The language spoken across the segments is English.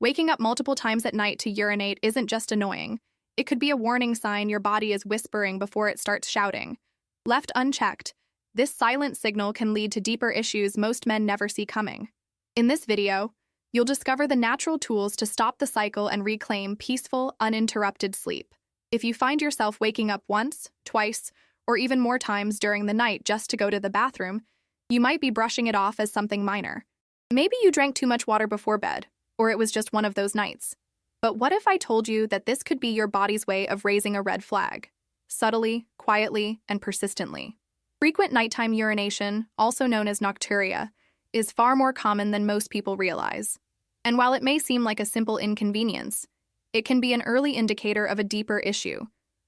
Waking up multiple times at night to urinate isn't just annoying. It could be a warning sign your body is whispering before it starts shouting. Left unchecked, this silent signal can lead to deeper issues most men never see coming. In this video, you'll discover the natural tools to stop the cycle and reclaim peaceful, uninterrupted sleep. If you find yourself waking up once, twice, or even more times during the night just to go to the bathroom, you might be brushing it off as something minor. Maybe you drank too much water before bed, or it was just one of those nights. But what if I told you that this could be your body's way of raising a red flag? Subtly, quietly, and persistently. Frequent nighttime urination, also known as nocturia, is far more common than most people realize. And while it may seem like a simple inconvenience, it can be an early indicator of a deeper issue,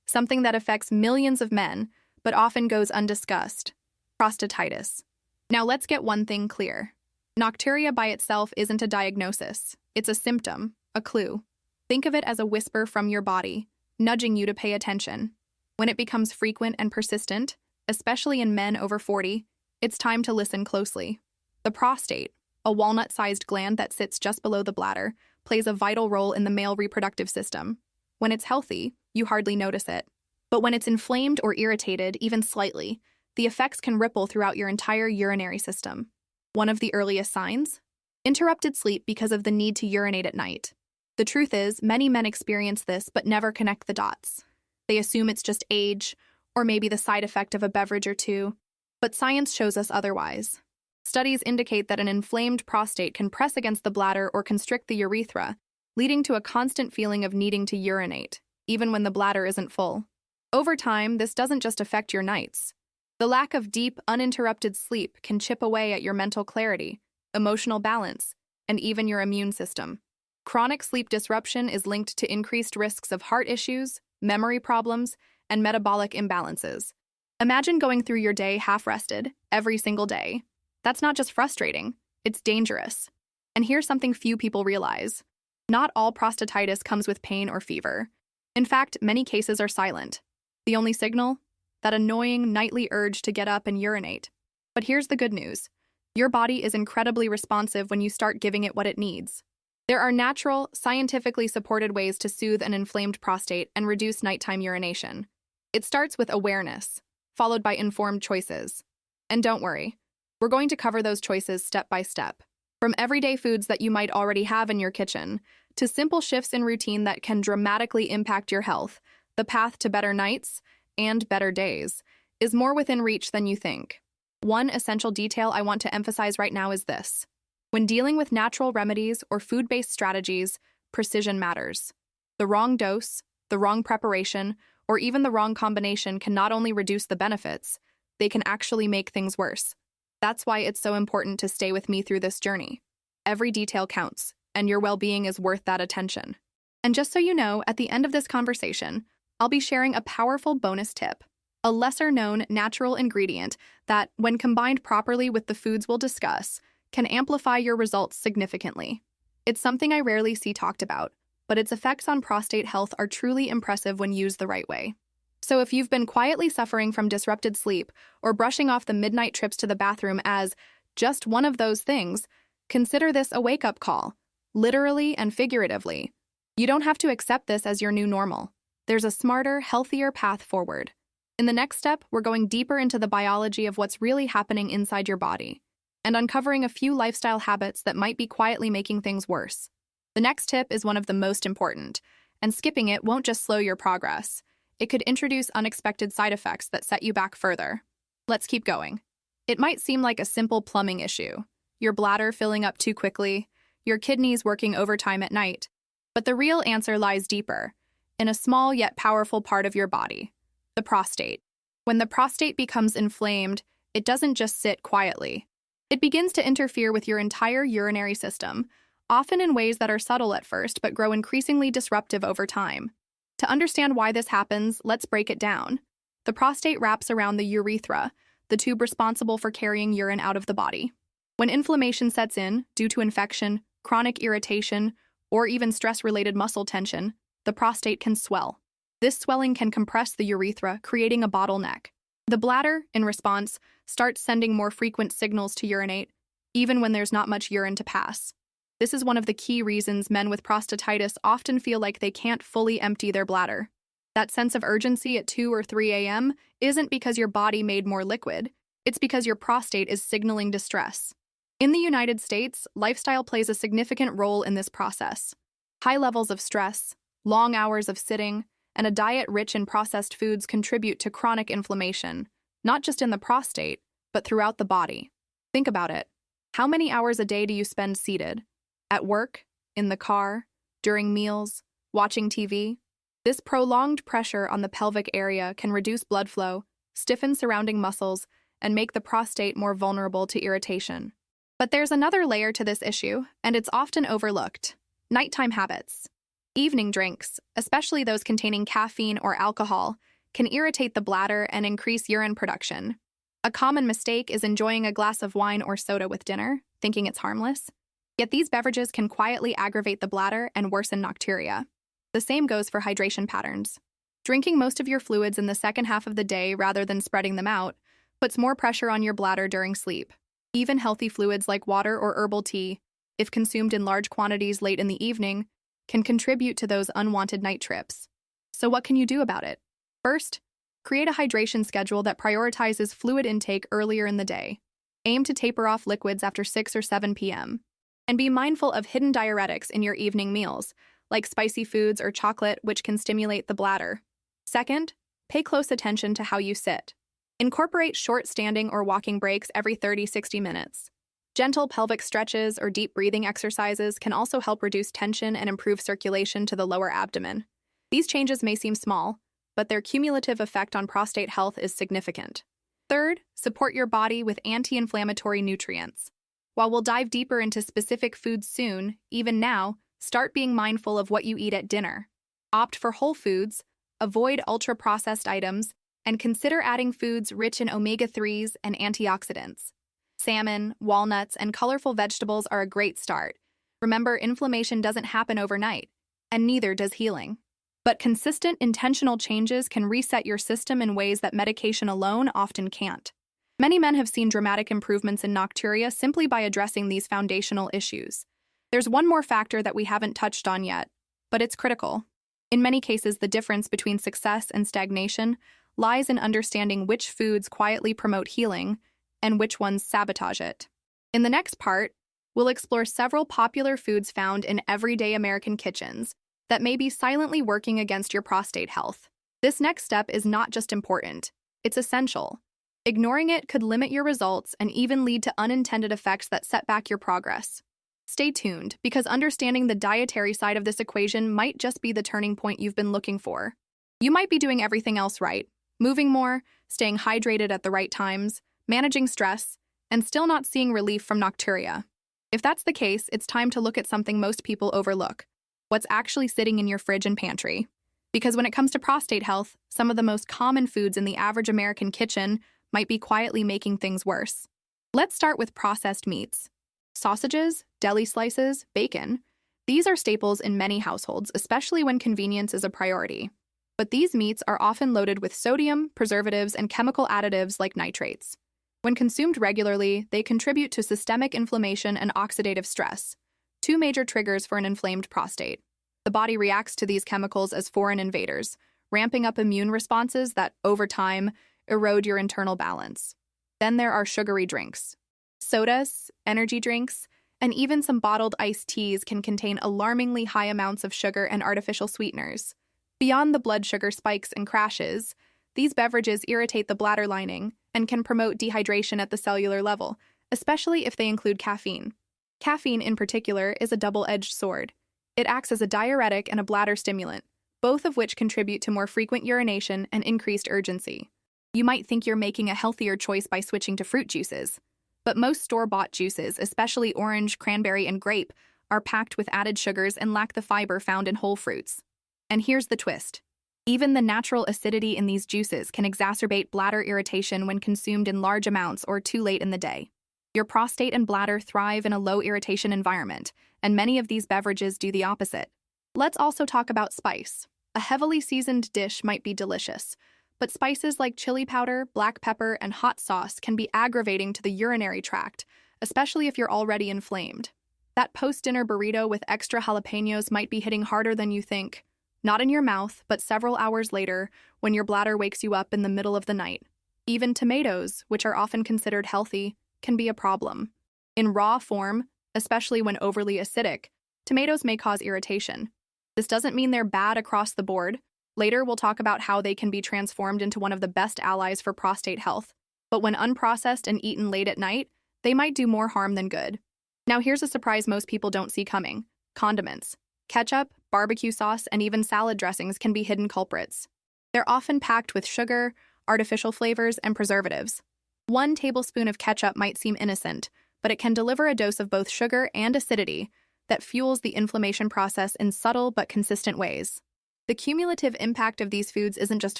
something that affects millions of men, but often goes undiscussed: prostatitis. Now let's get one thing clear. Nocturia by itself isn't a diagnosis. It's a symptom, a clue. Think of it as a whisper from your body, nudging you to pay attention. When it becomes frequent and persistent, especially in men over 40, it's time to listen closely. The prostate, a walnut-sized gland that sits just below the bladder, plays a vital role in the male reproductive system. When it's healthy, you hardly notice it. But when it's inflamed or irritated, even slightly, the effects can ripple throughout your entire urinary system. One of the earliest signs? Interrupted sleep because of the need to urinate at night. The truth is, many men experience this but never connect the dots. They assume it's just age, or maybe the side effect of a beverage or two, but science shows us otherwise. Studies indicate that an inflamed prostate can press against the bladder or constrict the urethra, leading to a constant feeling of needing to urinate, even when the bladder isn't full. Over time, this doesn't just affect your nights. The lack of deep, uninterrupted sleep can chip away at your mental clarity, emotional balance, and even your immune system. Chronic sleep disruption is linked to increased risks of heart issues, memory problems, and metabolic imbalances. Imagine going through your day half-rested, every single day. That's not just frustrating, it's dangerous. And here's something few people realize. Not all prostatitis comes with pain or fever. In fact, many cases are silent. The only signal? That annoying nightly urge to get up and urinate. But here's the good news. Your body is incredibly responsive when you start giving it what it needs. There are natural, scientifically supported ways to soothe an inflamed prostate and reduce nighttime urination. It starts with awareness, followed by informed choices. And don't worry, we're going to cover those choices step by step. From everyday foods that you might already have in your kitchen, to simple shifts in routine that can dramatically impact your health, the path to better nights and better days is more within reach than you think. One essential detail I want to emphasize right now is this. When dealing with natural remedies or food-based strategies, precision matters. The wrong dose, the wrong preparation, or even the wrong combination can not only reduce the benefits, they can actually make things worse. That's why it's so important to stay with me through this journey. Every detail counts, and your well-being is worth that attention. And just so you know, at the end of this conversation, I'll be sharing a powerful bonus tip, a lesser-known natural ingredient that, when combined properly with the foods we'll discuss, can amplify your results significantly. It's something I rarely see talked about, but its effects on prostate health are truly impressive when used the right way. So if you've been quietly suffering from disrupted sleep or brushing off the midnight trips to the bathroom as just one of those things, consider this a wake-up call, literally and figuratively. You don't have to accept this as your new normal. There's a smarter, healthier path forward. In the next step, we're going deeper into the biology of what's really happening inside your body and uncovering a few lifestyle habits that might be quietly making things worse. The next tip is one of the most important, and skipping it won't just slow your progress. It could introduce unexpected side effects that set you back further. Let's keep going. It might seem like a simple plumbing issue, your bladder filling up too quickly, your kidneys working overtime at night, but the real answer lies deeper, in a small yet powerful part of your body, the prostate. When the prostate becomes inflamed, it doesn't just sit quietly. It begins to interfere with your entire urinary system, often in ways that are subtle at first but grow increasingly disruptive over time. To understand why this happens, let's break it down. The prostate wraps around the urethra, the tube responsible for carrying urine out of the body. When inflammation sets in, due to infection, chronic irritation, or even stress-related muscle tension, the prostate can swell. This swelling can compress the urethra, creating a bottleneck. The bladder, in response, starts sending more frequent signals to urinate, even when there's not much urine to pass. This is one of the key reasons men with prostatitis often feel like they can't fully empty their bladder. That sense of urgency at 2 or 3 a.m. isn't because your body made more liquid, it's because your prostate is signaling distress. In the United States, lifestyle plays a significant role in this process. High levels of stress, long hours of sitting, and a diet rich in processed foods contribute to chronic inflammation, not just in the prostate, but throughout the body. Think about it. How many hours a day do you spend seated? At work, in the car, during meals, watching TV? This prolonged pressure on the pelvic area can reduce blood flow, stiffen surrounding muscles, and make the prostate more vulnerable to irritation. But there's another layer to this issue, and it's often overlooked: nighttime habits. Evening drinks, especially those containing caffeine or alcohol, can irritate the bladder and increase urine production. A common mistake is enjoying a glass of wine or soda with dinner, thinking it's harmless. Yet these beverages can quietly aggravate the bladder and worsen nocturia. The same goes for hydration patterns. Drinking most of your fluids in the second half of the day rather than spreading them out puts more pressure on your bladder during sleep. Even healthy fluids like water or herbal tea, if consumed in large quantities late in the evening, can contribute to those unwanted night trips. So what can you do about it? First, create a hydration schedule that prioritizes fluid intake earlier in the day. Aim to taper off liquids after 6 or 7 p.m. And be mindful of hidden diuretics in your evening meals, like spicy foods or chocolate, which can stimulate the bladder. Second, pay close attention to how you sit. Incorporate short standing or walking breaks every 30-60 minutes. Gentle pelvic stretches or deep breathing exercises can also help reduce tension and improve circulation to the lower abdomen. These changes may seem small, but their cumulative effect on prostate health is significant. Third, support your body with anti-inflammatory nutrients. While we'll dive deeper into specific foods soon, even now, start being mindful of what you eat at dinner. Opt for whole foods, avoid ultra-processed items, and consider adding foods rich in omega-3s and antioxidants. Salmon, walnuts, and colorful vegetables are a great start. Remember, inflammation doesn't happen overnight, and neither does healing. But consistent, intentional changes can reset your system in ways that medication alone often can't. Many men have seen dramatic improvements in nocturia simply by addressing these foundational issues. There's one more factor that we haven't touched on yet, but it's critical. In many cases, the difference between success and stagnation lies in understanding which foods quietly promote healing and which ones sabotage it. In the next part, we'll explore several popular foods found in everyday American kitchens that may be silently working against your prostate health. This next step is not just important, it's essential. Ignoring it could limit your results and even lead to unintended effects that set back your progress. Stay tuned, because understanding the dietary side of this equation might just be the turning point you've been looking for. You might be doing everything else right, moving more, staying hydrated at the right times, managing stress, and still not seeing relief from nocturia. If that's the case, it's time to look at something most people overlook: what's actually sitting in your fridge and pantry. Because when it comes to prostate health, some of the most common foods in the average American kitchen might be quietly making things worse. Let's start with processed meats. Sausages, deli slices, bacon. These are staples in many households, especially when convenience is a priority. But these meats are often loaded with sodium, preservatives, and chemical additives like nitrates. When consumed regularly, they contribute to systemic inflammation and oxidative stress, two major triggers for an inflamed prostate. The body reacts to these chemicals as foreign invaders, ramping up immune responses that, over time, erode your internal balance. Then there are sugary drinks. Sodas, energy drinks, and even some bottled iced teas can contain alarmingly high amounts of sugar and artificial sweeteners. Beyond the blood sugar spikes and crashes, these beverages irritate the bladder lining and can promote dehydration at the cellular level, especially if they include caffeine. Caffeine, in particular, is a double-edged sword. It acts as a diuretic and a bladder stimulant, both of which contribute to more frequent urination and increased urgency. You might think you're making a healthier choice by switching to fruit juices, but most store-bought juices, especially orange, cranberry, and grape, are packed with added sugars and lack the fiber found in whole fruits. And here's the twist. Even the natural acidity in these juices can exacerbate bladder irritation when consumed in large amounts or too late in the day. Your prostate and bladder thrive in a low-irritation environment, and many of these beverages do the opposite. Let's also talk about spice. A heavily seasoned dish might be delicious, but spices like chili powder, black pepper, and hot sauce can be aggravating to the urinary tract, especially if you're already inflamed. That post-dinner burrito with extra jalapenos might be hitting harder than you think. Not in your mouth, but several hours later, when your bladder wakes you up in the middle of the night. Even tomatoes, which are often considered healthy, can be a problem. In raw form, especially when overly acidic, tomatoes may cause irritation. This doesn't mean they're bad across the board. Later, we'll talk about how they can be transformed into one of the best allies for prostate health. But when unprocessed and eaten late at night, they might do more harm than good. Now here's a surprise most people don't see coming. Condiments. Ketchup, barbecue sauce, and even salad dressings can be hidden culprits. They're often packed with sugar, artificial flavors, and preservatives. 1 tablespoon of ketchup might seem innocent, but it can deliver a dose of both sugar and acidity that fuels the inflammation process in subtle but consistent ways. The cumulative impact of these foods isn't just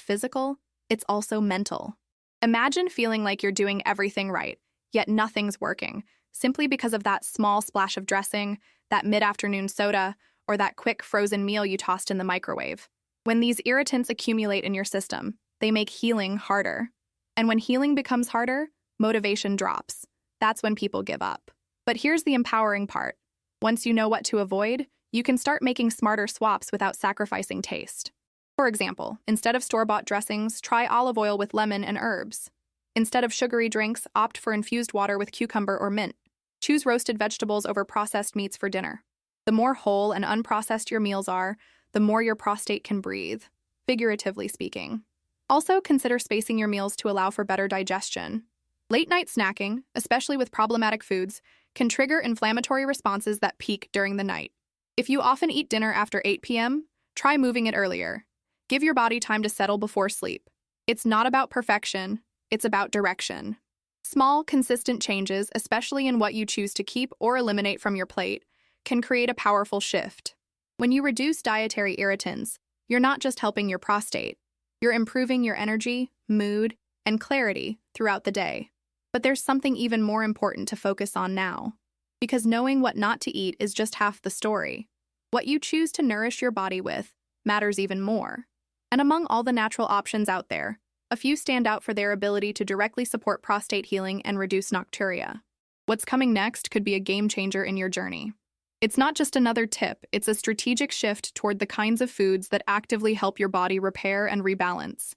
physical, it's also mental. Imagine feeling like you're doing everything right, yet nothing's working, simply because of that small splash of dressing, that mid-afternoon soda, or that quick frozen meal you tossed in the microwave. When these irritants accumulate in your system, they make healing harder. And when healing becomes harder, motivation drops. That's when people give up. But here's the empowering part. Once you know what to avoid, you can start making smarter swaps without sacrificing taste. For example, instead of store-bought dressings, try olive oil with lemon and herbs. Instead of sugary drinks, opt for infused water with cucumber or mint. Choose roasted vegetables over processed meats for dinner. The more whole and unprocessed your meals are, the more your prostate can breathe, figuratively speaking. Also, consider spacing your meals to allow for better digestion. Late-night snacking, especially with problematic foods, can trigger inflammatory responses that peak during the night. If you often eat dinner after 8 p.m., try moving it earlier. Give your body time to settle before sleep. It's not about perfection, it's about direction. Small, consistent changes, especially in what you choose to keep or eliminate from your plate, can create a powerful shift. When you reduce dietary irritants, you're not just helping your prostate, you're improving your energy, mood, and clarity throughout the day. But there's something even more important to focus on now. Because knowing what not to eat is just half the story. What you choose to nourish your body with matters even more. And among all the natural options out there, a few stand out for their ability to directly support prostate healing and reduce nocturia. What's coming next could be a game changer in your journey. It's not just another tip, it's a strategic shift toward the kinds of foods that actively help your body repair and rebalance.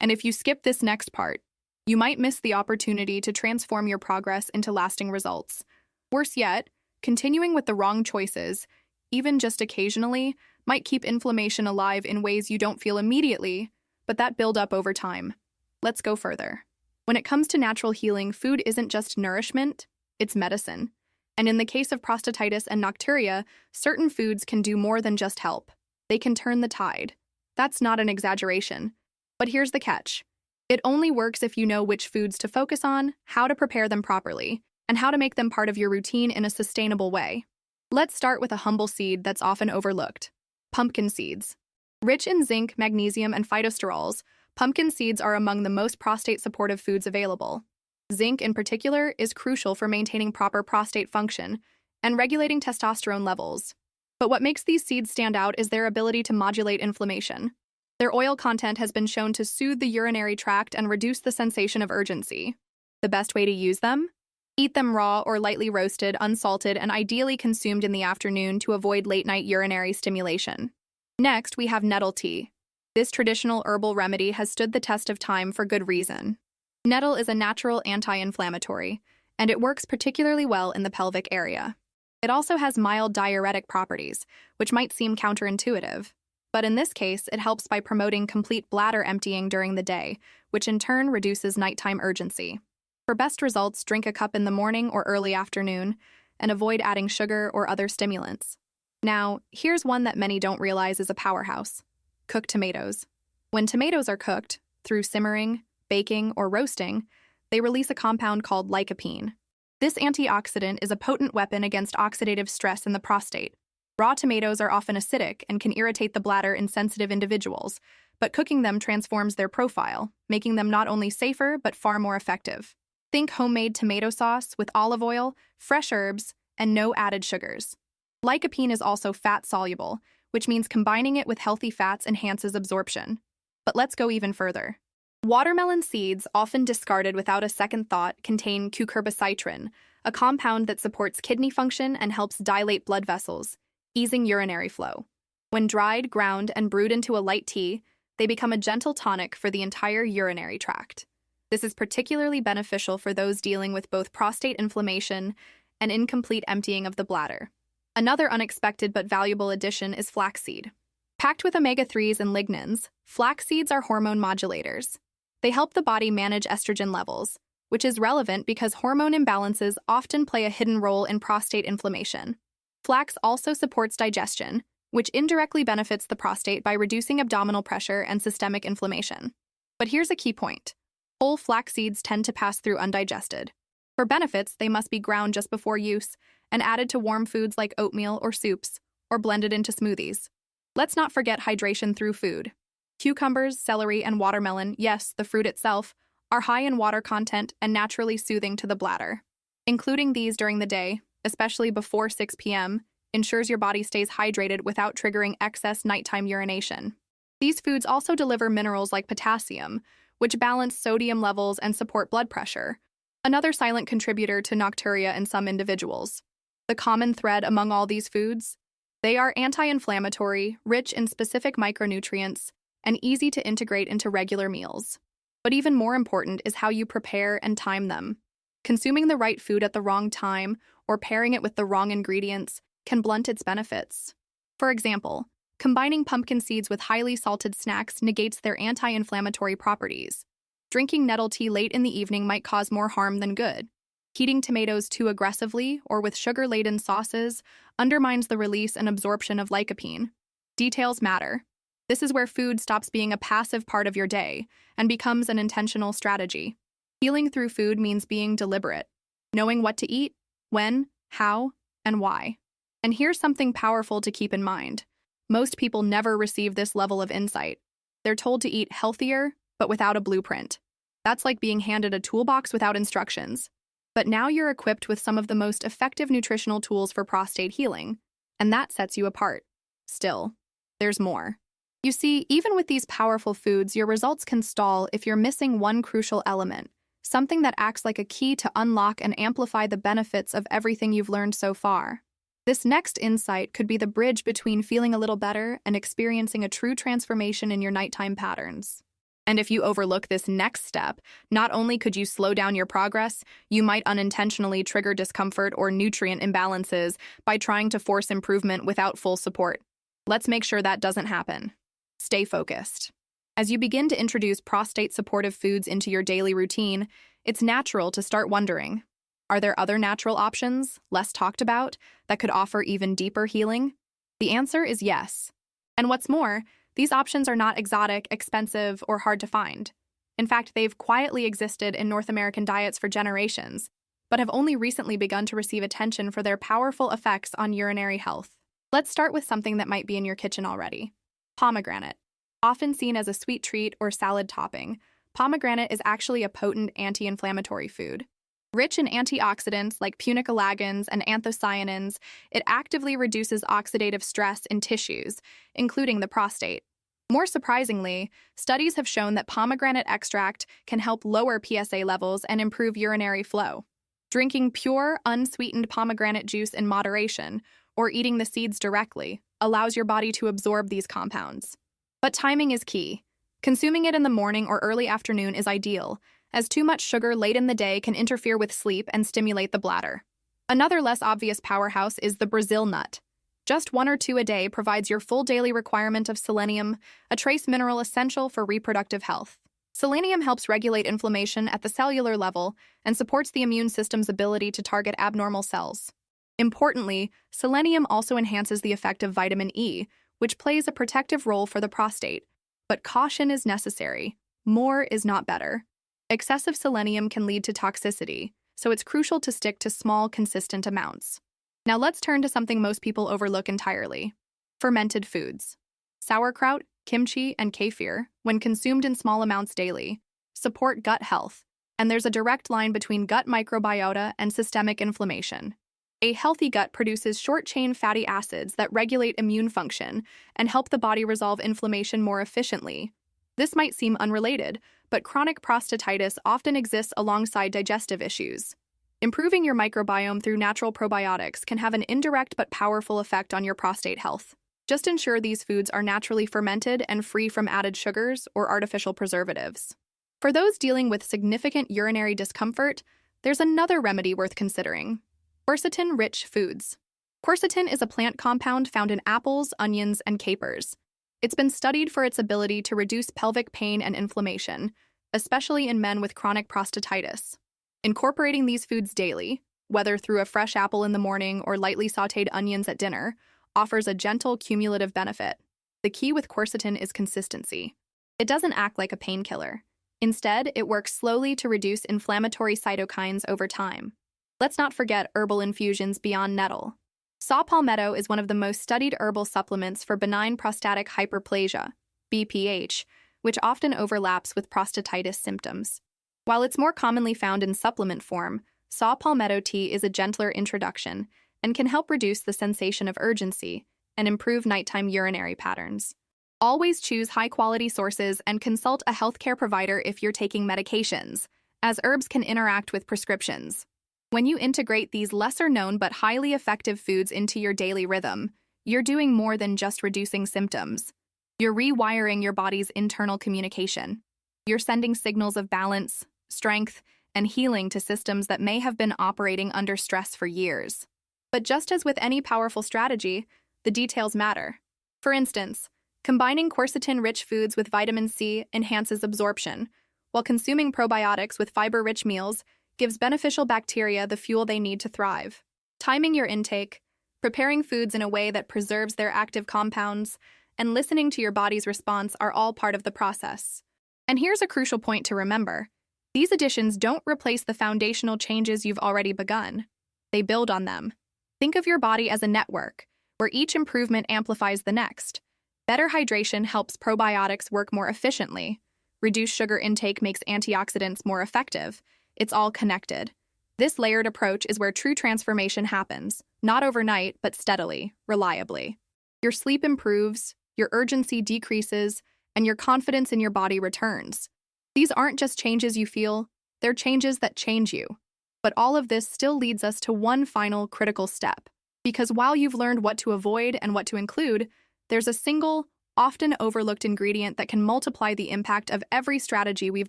And if you skip this next part, you might miss the opportunity to transform your progress into lasting results. Worse yet, continuing with the wrong choices, even just occasionally, might keep inflammation alive in ways you don't feel immediately, but that build up over time. Let's go further. When it comes to natural healing, food isn't just nourishment, it's medicine. And in the case of prostatitis and nocturia, certain foods can do more than just help. They can turn the tide. That's not an exaggeration. But here's the catch. It only works if you know which foods to focus on, how to prepare them properly, and how to make them part of your routine in a sustainable way. Let's start with a humble seed that's often overlooked. Pumpkin seeds. Rich in zinc, magnesium, and phytosterols, pumpkin seeds are among the most prostate-supportive foods available. Zinc, in particular, is crucial for maintaining proper prostate function and regulating testosterone levels. But what makes these seeds stand out is their ability to modulate inflammation. Their oil content has been shown to soothe the urinary tract and reduce the sensation of urgency. The best way to use them? Eat them raw or lightly roasted, unsalted, and ideally consumed in the afternoon to avoid late-night urinary stimulation. Next, we have nettle tea. This traditional herbal remedy has stood the test of time for good reason. Nettle is a natural anti-inflammatory, and it works particularly well in the pelvic area. It also has mild diuretic properties, which might seem counterintuitive. But in this case, it helps by promoting complete bladder emptying during the day, which in turn reduces nighttime urgency. For best results, drink a cup in the morning or early afternoon, and avoid adding sugar or other stimulants. Now, here's one that many don't realize is a powerhouse. Cooked tomatoes. When tomatoes are cooked, through simmering, baking, or roasting, they release a compound called lycopene. This antioxidant is a potent weapon against oxidative stress in the prostate. Raw tomatoes are often acidic and can irritate the bladder in sensitive individuals, but cooking them transforms their profile, making them not only safer but far more effective. Think homemade tomato sauce with olive oil, fresh herbs, and no added sugars. Lycopene is also fat-soluble, which means combining it with healthy fats enhances absorption. But let's go even further. Watermelon seeds, often discarded without a second thought, contain cucurbitacin, a compound that supports kidney function and helps dilate blood vessels, easing urinary flow. When dried, ground, and brewed into a light tea, they become a gentle tonic for the entire urinary tract. This is particularly beneficial for those dealing with both prostate inflammation and incomplete emptying of the bladder. Another unexpected but valuable addition is flaxseed. Packed with omega-3s and lignans, flax seeds are hormone modulators. They help the body manage estrogen levels, which is relevant because hormone imbalances often play a hidden role in prostate inflammation. Flax also supports digestion, which indirectly benefits the prostate by reducing abdominal pressure and systemic inflammation. But here's a key point. Whole flax seeds tend to pass through undigested. For benefits, they must be ground just before use and added to warm foods like oatmeal or soups, or blended into smoothies. Let's not forget hydration through food. Cucumbers, celery, and watermelon, yes, the fruit itself, are high in water content and naturally soothing to the bladder. Including these during the day, especially before 6 p.m., ensures your body stays hydrated without triggering excess nighttime urination. These foods also deliver minerals like potassium, which balance sodium levels and support blood pressure, another silent contributor to nocturia in some individuals. The common thread among all these foods? They are anti-inflammatory, rich in specific micronutrients, and easy to integrate into regular meals. But even more important is how you prepare and time them. Consuming the right food at the wrong time or pairing it with the wrong ingredients can blunt its benefits. For example, combining pumpkin seeds with highly salted snacks negates their anti-inflammatory properties. Drinking nettle tea late in the evening might cause more harm than good. Heating tomatoes too aggressively or with sugar-laden sauces undermines the release and absorption of lycopene. Details matter. This is where food stops being a passive part of your day and becomes an intentional strategy. Healing through food means being deliberate, knowing what to eat, when, how, and why. And here's something powerful to keep in mind. Most people never receive this level of insight. They're told to eat healthier, but without a blueprint. That's like being handed a toolbox without instructions. But now you're equipped with some of the most effective nutritional tools for prostate healing, and that sets you apart. Still, there's more. You see, even with these powerful foods, your results can stall if you're missing one crucial element, something that acts like a key to unlock and amplify the benefits of everything you've learned so far. This next insight could be the bridge between feeling a little better and experiencing a true transformation in your nighttime patterns. And if you overlook this next step, not only could you slow down your progress, you might unintentionally trigger discomfort or nutrient imbalances by trying to force improvement without full support. Let's make sure that doesn't happen. Stay focused. As you begin to introduce prostate-supportive foods into your daily routine, it's natural to start wondering, are there other natural options, less talked about, that could offer even deeper healing? The answer is yes. And what's more, these options are not exotic, expensive, or hard to find. In fact, they've quietly existed in North American diets for generations, but have only recently begun to receive attention for their powerful effects on urinary health. Let's start with something that might be in your kitchen already. Pomegranate. Often seen as a sweet treat or salad topping, pomegranate is actually a potent anti-inflammatory food. Rich in antioxidants like punicalagins and anthocyanins, it actively reduces oxidative stress in tissues, including the prostate. More surprisingly, studies have shown that pomegranate extract can help lower PSA levels and improve urinary flow. Drinking pure, unsweetened pomegranate juice in moderation, or eating the seeds directly, allows your body to absorb these compounds. But timing is key. Consuming it in the morning or early afternoon is ideal, as too much sugar late in the day can interfere with sleep and stimulate the bladder. Another less obvious powerhouse is the Brazil nut. Just 1 or 2 a day provides your full daily requirement of selenium, a trace mineral essential for reproductive health. Selenium helps regulate inflammation at the cellular level and supports the immune system's ability to target abnormal cells. Importantly, selenium also enhances the effect of vitamin E, which plays a protective role for the prostate. But caution is necessary. More is not better. Excessive selenium can lead to toxicity, so it's crucial to stick to small, consistent amounts. Now let's turn to something most people overlook entirely: fermented foods. Sauerkraut, kimchi, and kefir, when consumed in small amounts daily, support gut health, and there's a direct line between gut microbiota and systemic inflammation. A healthy gut produces short-chain fatty acids that regulate immune function and help the body resolve inflammation more efficiently. This might seem unrelated, but chronic prostatitis often exists alongside digestive issues. Improving your microbiome through natural probiotics can have an indirect but powerful effect on your prostate health. Just ensure these foods are naturally fermented and free from added sugars or artificial preservatives. For those dealing with significant urinary discomfort, there's another remedy worth considering: quercetin-rich foods. Quercetin is a plant compound found in apples, onions, and capers. It's been studied for its ability to reduce pelvic pain and inflammation, especially in men with chronic prostatitis. Incorporating these foods daily, whether through a fresh apple in the morning or lightly sautéed onions at dinner, offers a gentle cumulative benefit. The key with quercetin is consistency. It doesn't act like a painkiller. Instead, it works slowly to reduce inflammatory cytokines over time. Let's not forget herbal infusions beyond nettle. Saw palmetto is one of the most studied herbal supplements for benign prostatic hyperplasia, BPH, which often overlaps with prostatitis symptoms. While it's more commonly found in supplement form, saw palmetto tea is a gentler introduction and can help reduce the sensation of urgency and improve nighttime urinary patterns. Always choose high-quality sources and consult a healthcare provider if you're taking medications, as herbs can interact with prescriptions. When you integrate these lesser-known but highly effective foods into your daily rhythm, you're doing more than just reducing symptoms. You're rewiring your body's internal communication. You're sending signals of balance, strength, and healing to systems that may have been operating under stress for years. But just as with any powerful strategy, the details matter. For instance, combining quercetin-rich foods with vitamin C enhances absorption, while consuming probiotics with fiber-rich meals gives beneficial bacteria the fuel they need to thrive. Timing your intake, preparing foods in a way that preserves their active compounds, and listening to your body's response are all part of the process. And here's a crucial point to remember. These additions don't replace the foundational changes you've already begun. They build on them. Think of your body as a network, where each improvement amplifies the next. Better hydration helps probiotics work more efficiently. Reduced sugar intake makes antioxidants more effective. It's all connected. This layered approach is where true transformation happens, not overnight, but steadily, reliably. Your sleep improves, your urgency decreases, and your confidence in your body returns. These aren't just changes you feel, they're changes that change you. But all of this still leads us to one final critical step. Because while you've learned what to avoid and what to include, there's a single, often overlooked ingredient that can multiply the impact of every strategy we've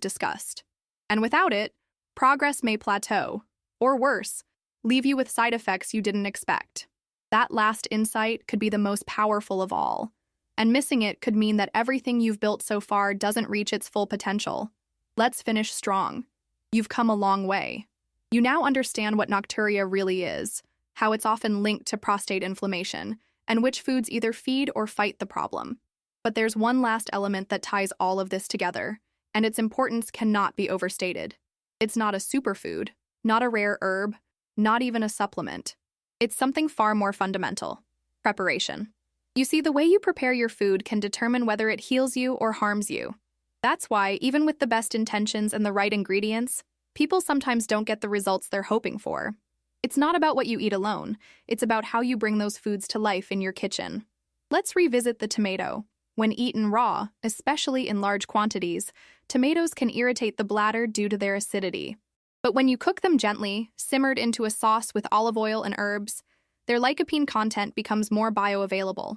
discussed. And without it, progress may plateau, or worse, leave you with side effects you didn't expect. That last insight could be the most powerful of all, and missing it could mean that everything you've built so far doesn't reach its full potential. Let's finish strong. You've come a long way. You now understand what nocturia really is, how it's often linked to prostate inflammation, and which foods either feed or fight the problem. But there's one last element that ties all of this together, and its importance cannot be overstated. It's not a superfood, not a rare herb, not even a supplement. It's something far more fundamental: preparation. You see, the way you prepare your food can determine whether it heals you or harms you. That's why, even with the best intentions and the right ingredients, people sometimes don't get the results they're hoping for. It's not about what you eat alone, it's about how you bring those foods to life in your kitchen. Let's revisit the tomato. When eaten raw, especially in large quantities, tomatoes can irritate the bladder due to their acidity. But when you cook them gently, simmered into a sauce with olive oil and herbs, their lycopene content becomes more bioavailable.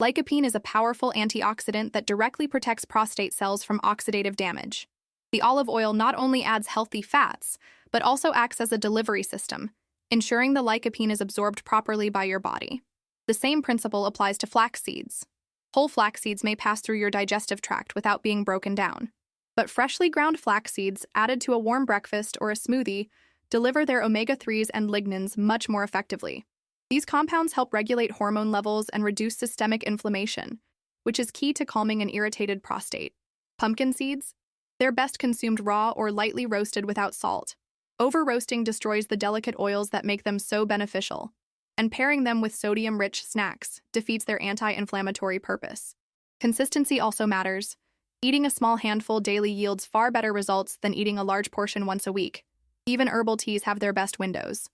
Lycopene is a powerful antioxidant that directly protects prostate cells from oxidative damage. The olive oil not only adds healthy fats, but also acts as a delivery system, ensuring the lycopene is absorbed properly by your body. The same principle applies to flax seeds. Whole flax seeds may pass through your digestive tract without being broken down. But freshly ground flax seeds added to a warm breakfast or a smoothie deliver their omega-3s and lignans much more effectively. These compounds help regulate hormone levels and reduce systemic inflammation, which is key to calming an irritated prostate. Pumpkin seeds? They're best consumed raw or lightly roasted without salt. Over-roasting destroys the delicate oils that make them so beneficial, and pairing them with sodium-rich snacks defeats their anti-inflammatory purpose. Consistency also matters. Eating a small handful daily yields far better results than eating a large portion once a week. Even herbal teas have their best windows.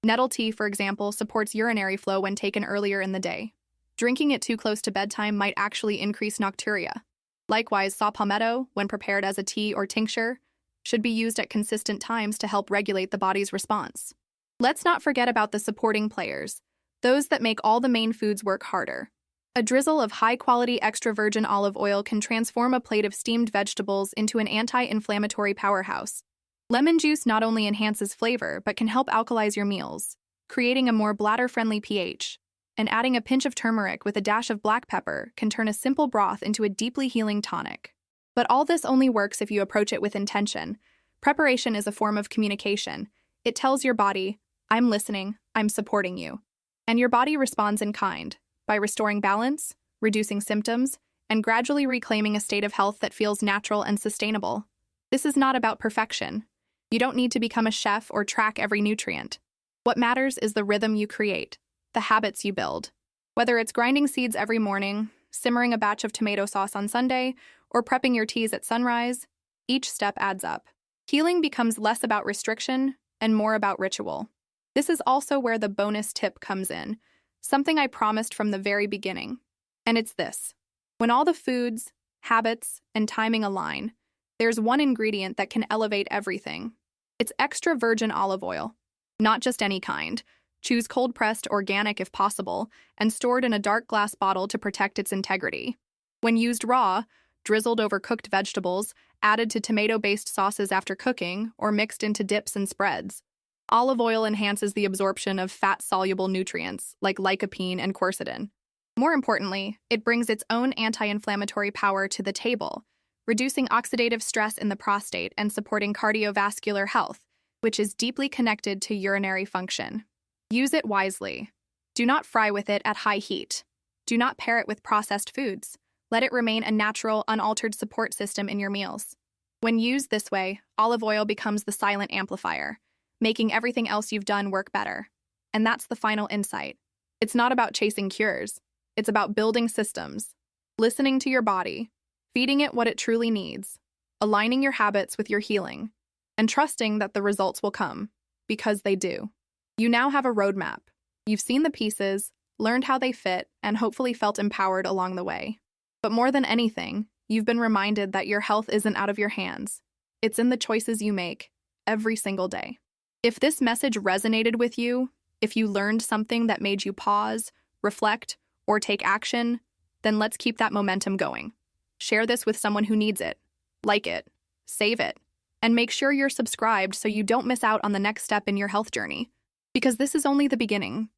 Nettle tea, for example, supports urinary flow when taken earlier in the day. Drinking it too close to bedtime might actually increase nocturia. Likewise, saw palmetto, when prepared as a tea or tincture, should be used at consistent times to help regulate the body's response. Let's not forget about the supporting players, those that make all the main foods work harder. A drizzle of high-quality extra virgin olive oil can transform a plate of steamed vegetables into an anti-inflammatory powerhouse. Lemon juice not only enhances flavor, but can help alkalize your meals, creating a more bladder-friendly pH. And adding a pinch of turmeric with a dash of black pepper can turn a simple broth into a deeply healing tonic. But all this only works if you approach it with intention. Preparation is a form of communication. It tells your body, I'm listening, I'm supporting you. And your body responds in kind, by restoring balance, reducing symptoms, and gradually reclaiming a state of health that feels natural and sustainable. This is not about perfection. You don't need to become a chef or track every nutrient. What matters is the rhythm you create, the habits you build. Whether it's grinding seeds every morning, simmering a batch of tomato sauce on Sunday, or prepping your teas at sunrise, each step adds up. Healing becomes less about restriction and more about ritual. This is also where the bonus tip comes in, something I promised from the very beginning. And it's this. When all the foods, habits, and timing align, there's one ingredient that can elevate everything. It's extra virgin olive oil. Not just any kind. Choose cold-pressed organic if possible, and stored in a dark glass bottle to protect its integrity. When used raw, drizzled over cooked vegetables, added to tomato-based sauces after cooking, or mixed into dips and spreads. Olive oil enhances the absorption of fat-soluble nutrients, like lycopene and quercetin. More importantly, it brings its own anti-inflammatory power to the table, reducing oxidative stress in the prostate and supporting cardiovascular health, which is deeply connected to urinary function. Use it wisely. Do not fry with it at high heat. Do not pair it with processed foods. Let it remain a natural, unaltered support system in your meals. When used this way, olive oil becomes the silent amplifier, making everything else you've done work better. And that's the final insight. It's not about chasing cures. It's about building systems, listening to your body, feeding it what it truly needs, aligning your habits with your healing, and trusting that the results will come, because they do. You now have a roadmap. You've seen the pieces, learned how they fit, and hopefully felt empowered along the way. But more than anything, you've been reminded that your health isn't out of your hands. It's in the choices you make every single day. If this message resonated with you, if you learned something that made you pause, reflect, or take action, then let's keep that momentum going. Share this with someone who needs it, like it, save it, and make sure you're subscribed so you don't miss out on the next step in your health journey. Because this is only the beginning.